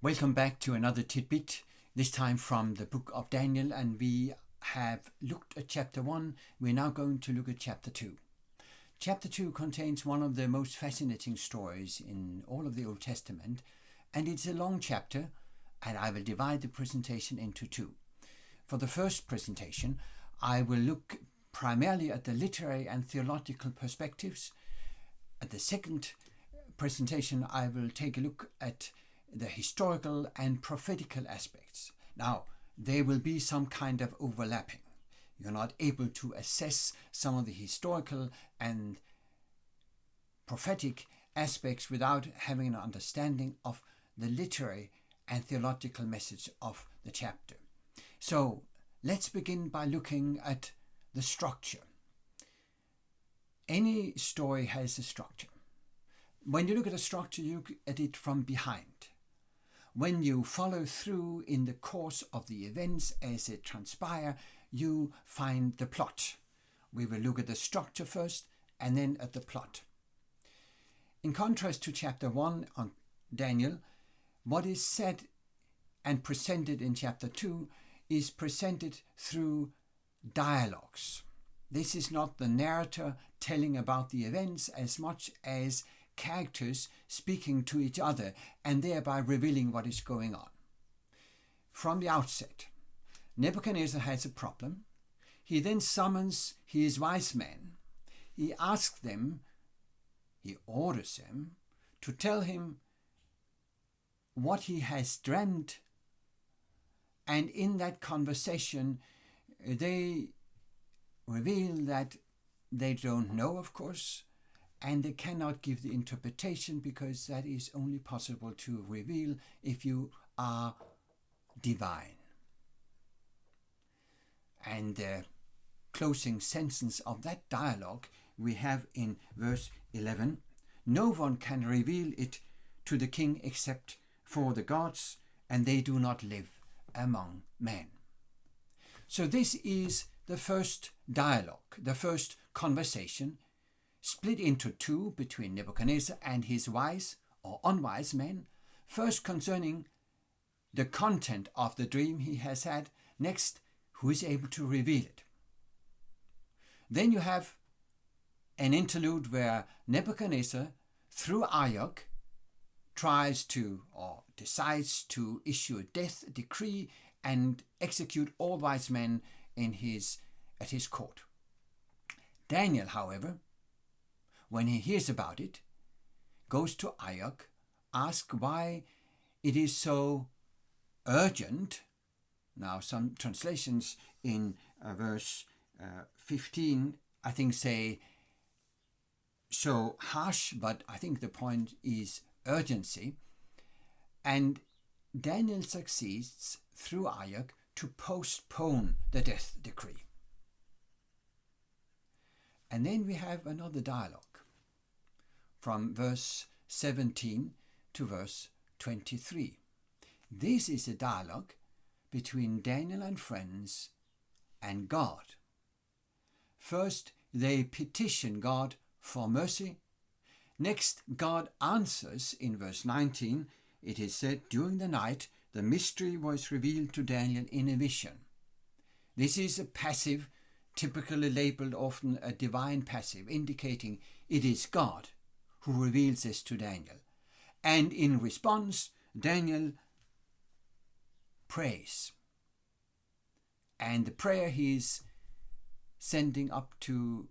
Welcome back to another tidbit, this time from the book of Daniel, and we have looked at chapter 1. We're now going to look at chapter 2. Chapter 2 contains one of the most fascinating stories in all of the Old Testament, and it's a long chapter, and I will divide the presentation into two. For the first presentation, I will look primarily at the literary and theological perspectives. At the second presentation, I will take a look at the historical and prophetical aspects. Now, there will be some kind of overlapping. You're not able to assess some of the historical and prophetic aspects without having an understanding of the literary and theological message of the chapter. So, let's begin by looking at the structure. Any story has a structure. When you look at a structure, you look at it from behind. When you follow through in the course of the events as it transpire, you find the plot. We will look at the structure first and then at the plot. In contrast to chapter 1 on Daniel, what is said and presented in chapter 2 is presented through dialogues. This is not the narrator telling about the events as much as characters speaking to each other and thereby revealing what is going on. From the outset, Nebuchadnezzar has a problem. He then summons his wise men. He asks them, he orders them to tell him what he has dreamt, and in that conversation they reveal that they don't know, of course, and they cannot give the interpretation because that is only possible to reveal if you are divine. And the closing sentence of that dialogue we have in verse 11. No one can reveal it to the king except for the gods, and they do not live among men. So this is the first dialogue, the first conversation, split into two between Nebuchadnezzar and his wise or unwise men, first concerning the content of the dream he has had, next, who is able to reveal it. Then you have an interlude where Nebuchadnezzar, through Arioch, tries to or decides to issue a death decree and execute all wise men at his court. Daniel, however, when he hears about it, goes to Arioch, asks why it is so urgent. Now, some translations in verse 15, I think, say so harsh, but I think the point is urgency. And Daniel succeeds, through Arioch, to postpone the death decree. And then we have another dialogue from verse 17 to verse 23. This is a dialogue between Daniel and friends and God. First, they petition God for mercy. Next, God answers in verse 19. It is said, during the night, the mystery was revealed to Daniel in a vision. This is a passive, typically labeled often a divine passive, indicating it is God who reveals this to Daniel. And in response, Daniel prays. And the prayer he is sending up to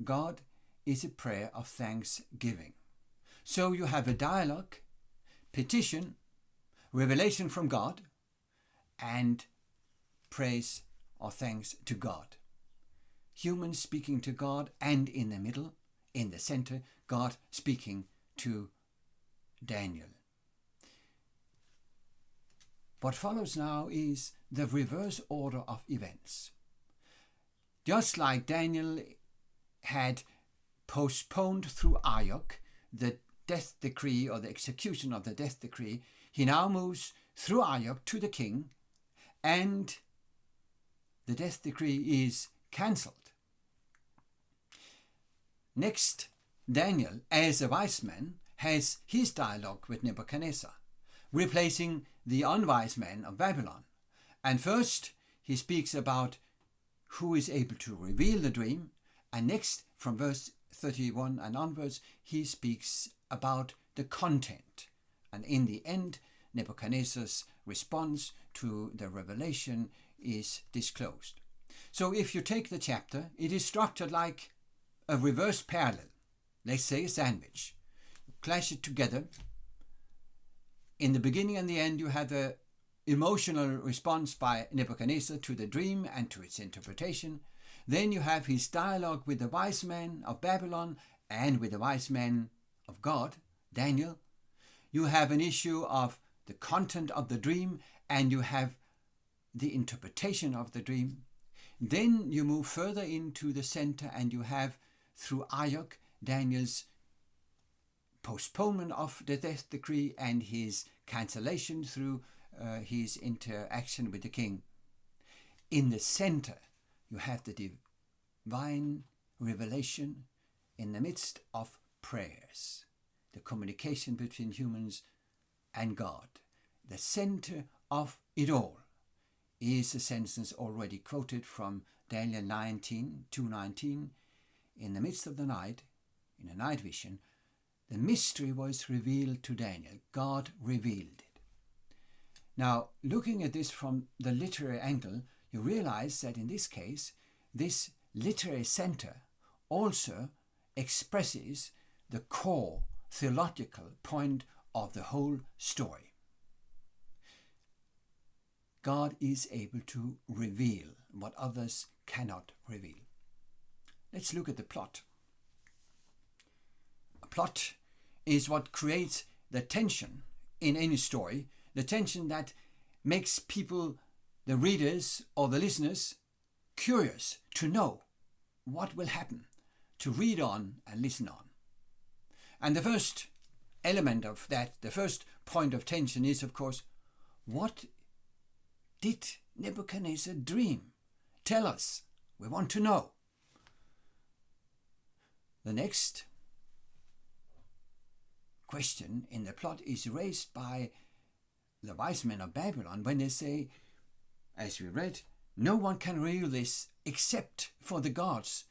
God is a prayer of thanksgiving. So you have a dialogue, petition, revelation from God, and praise or thanks to God. Humans speaking to God, and in the middle, in the center, God speaking to Daniel. What follows now is the reverse order of events. Just like Daniel had postponed through Arioch the death decree or the execution of the death decree, he now moves through Arioch to the king, and the death decree is cancelled. Next, Daniel, as a wise man, has his dialogue with Nebuchadnezzar. replacing the unwise men of Babylon. And first, he speaks about who is able to reveal the dream, and next, from verse 31 and onwards, he speaks about the content. And in the end, Nebuchadnezzar's response to the revelation is disclosed. So if you take the chapter, it is structured like a reverse parallel, let's say a sandwich. You clash it together. In the beginning and the end, you have the emotional response by Nebuchadnezzar to the dream and to its interpretation. Then you have his dialogue with the wise men of Babylon and with the wise men of God, Daniel. You have an issue of the content of the dream, and you have the interpretation of the dream. Then you move further into the center, and you have, through Ayok, Daniel's postponement of the death decree and his cancellation through his interaction with the king. In the center, you have the divine revelation in the midst of prayers, the communication between humans and God. The center of it all is a sentence already quoted from Daniel 2:19. In the midst of the night, in a night vision, the mystery was revealed to Daniel. God revealed it. Now, looking at this from the literary angle, you realize that in this case, this literary center also expresses the core theological point of the whole story. God is able to reveal what others cannot reveal. Let's look at the plot. A plot is what creates the tension in any story, the tension that makes people, the readers or the listeners, curious to know what will happen, to read on and listen on. And the first element of that, the first point of tension is, of course, what did Nebuchadnezzar dream? Tell us. We want to know. The next question in the plot is raised by the wise men of Babylon when they say, as we read, no one can reveal this except for the gods.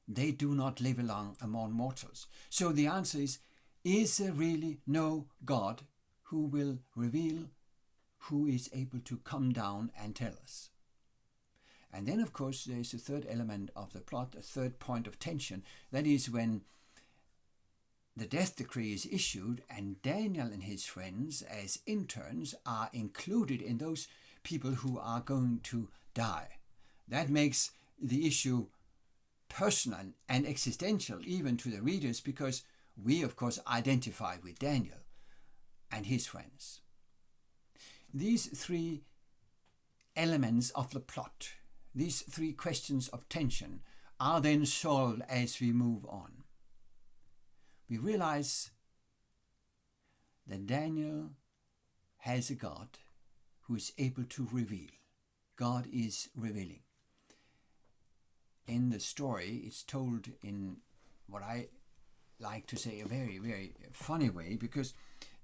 They do not live among mortals. So the answer is there really no God who will reveal, who is able to come down and tell us? And then, of course, there is a third element of the plot, a third point of tension. That is when the death decree is issued and Daniel and his friends as interns are included in those people who are going to die. That makes the issue personal and existential even to the readers, because we, of course, identify with Daniel and his friends. These three elements of the plot, these three questions of tension, are then solved as we move on. We realize that Daniel has a God who is able to reveal. God is revealing. In the story, it's told in what I like to say a very, very funny way, because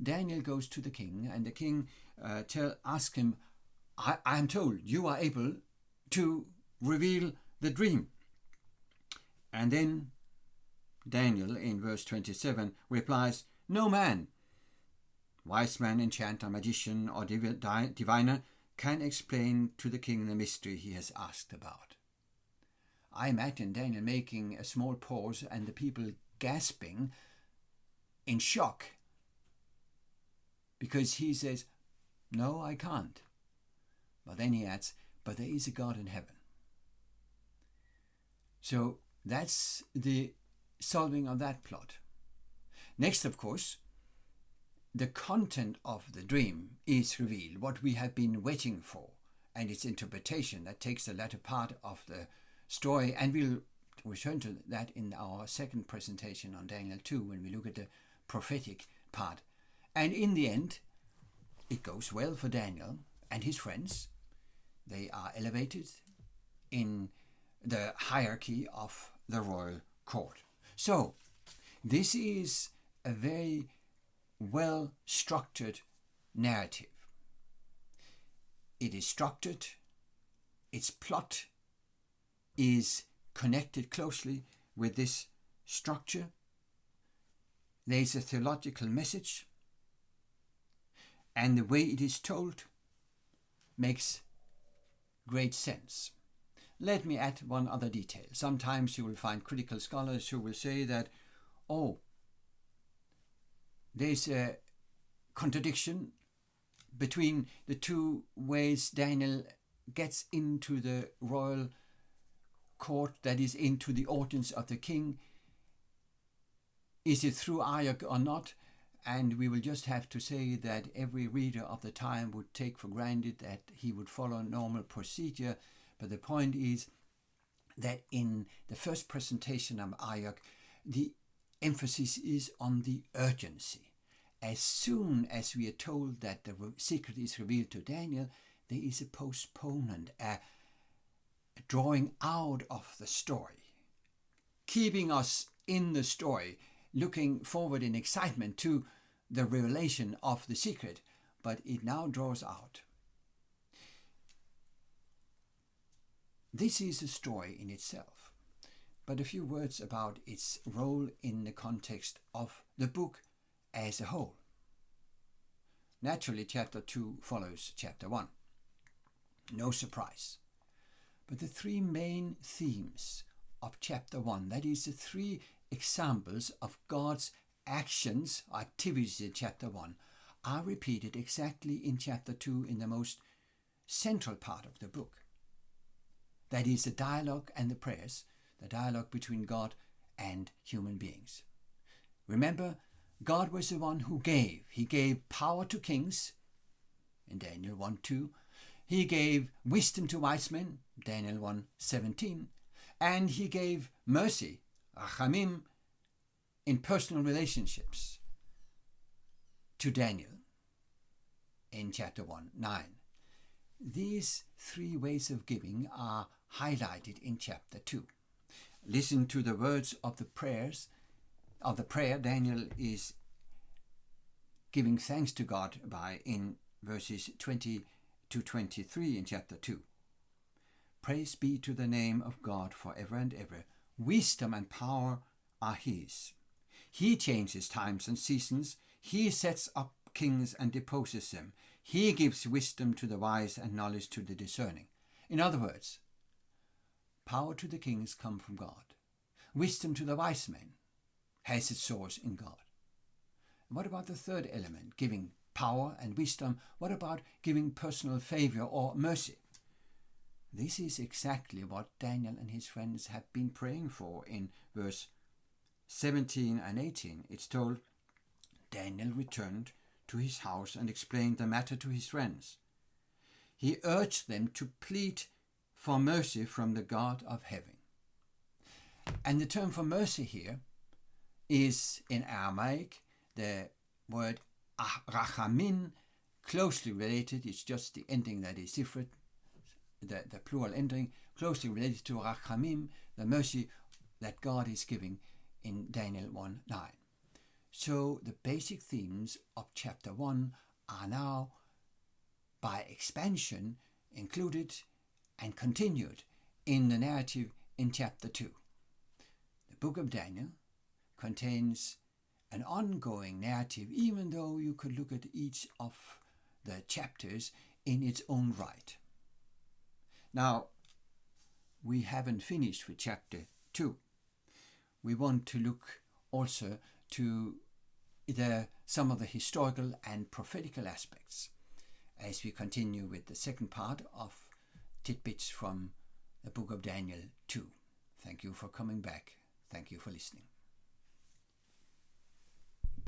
Daniel goes to the king, and the king asks him, I'm told you are able to reveal the dream. And then Daniel, in verse 27, replies, no man, wise man, enchanter, magician, or diviner, can explain to the king the mystery he has asked about. I imagine Daniel making a small pause and the people gasping in shock, because he says, no, I can't. But then he adds, but there is a God in heaven. So that's the solving of that plot. Next, of course, the content of the dream is revealed, what we have been waiting for, and its interpretation that takes the latter part of the story, and we'll return to that in our second presentation on Daniel 2 when we look at the prophetic part. And in the end, it goes well for Daniel and his friends. They are elevated in the hierarchy of the royal court. So, this is a very well-structured narrative. It is structured, its plot is connected closely with this structure. There is a theological message, and the way it is told makes great sense. Let me add one other detail. Sometimes you will find critical scholars who will say that, there's a contradiction between the two ways Daniel gets into the royal court, that is, into the audience of the king. Is it through Arioch or not? And we will just have to say that every reader of the time would take for granted that he would follow normal procedure. But the point is that in the first presentation of Arioch, the emphasis is on the urgency. As soon as we are told that the secret is revealed to Daniel, there is a postponement, a drawing out of the story, keeping us in the story, looking forward in excitement to the revelation of the secret, but it now draws out. This is a story in itself, but a few words about its role in the context of the book as a whole. Naturally, chapter 2 follows chapter 1. No surprise. But the three main themes of chapter 1, that is the three examples of God's actions, activities in chapter 1, are repeated exactly in chapter 2 in the most central part of the book. That is the dialogue and the prayers, the dialogue between God and human beings. Remember, God was the one who gave. He gave power to kings, in Daniel 1:2. He gave wisdom to wise men, Daniel 1:17. And he gave mercy, rachamim, in personal relationships to Daniel in chapter 1:9. These three ways of giving are highlighted in chapter 2. Listen to the words of the prayer Daniel is giving thanks to God by in verses 20 to 23 in chapter 2. Praise be to the name of God forever and ever. Wisdom and power are his. He changes times and seasons. He sets up kings and deposes them. He gives wisdom to the wise and knowledge to the discerning. In other words, power to the kings come from God. Wisdom to the wise men has its source in God. What about the third element, giving power and wisdom? What about giving personal favor or mercy? This is exactly what Daniel and his friends have been praying for. In verse 17 and 18, it's told, Daniel returned to his house and explained the matter to his friends. He urged them to plead for mercy from the God of heaven. And the term for mercy here is in Aramaic the word rachamim, closely related. It's just the ending that is different, the plural ending, closely related to rachamim, the mercy that God is giving in Daniel 1:9. So the basic themes of chapter 1 are now, by expansion, included and continued in the narrative in chapter 2. The book of Daniel contains an ongoing narrative, even though you could look at each of the chapters in its own right. Now, we haven't finished with chapter 2. We want to look also to some of the historical and prophetical aspects as we continue with the second part of Tidbits from the book of Daniel 2. Thank you for coming back. Thank you for listening.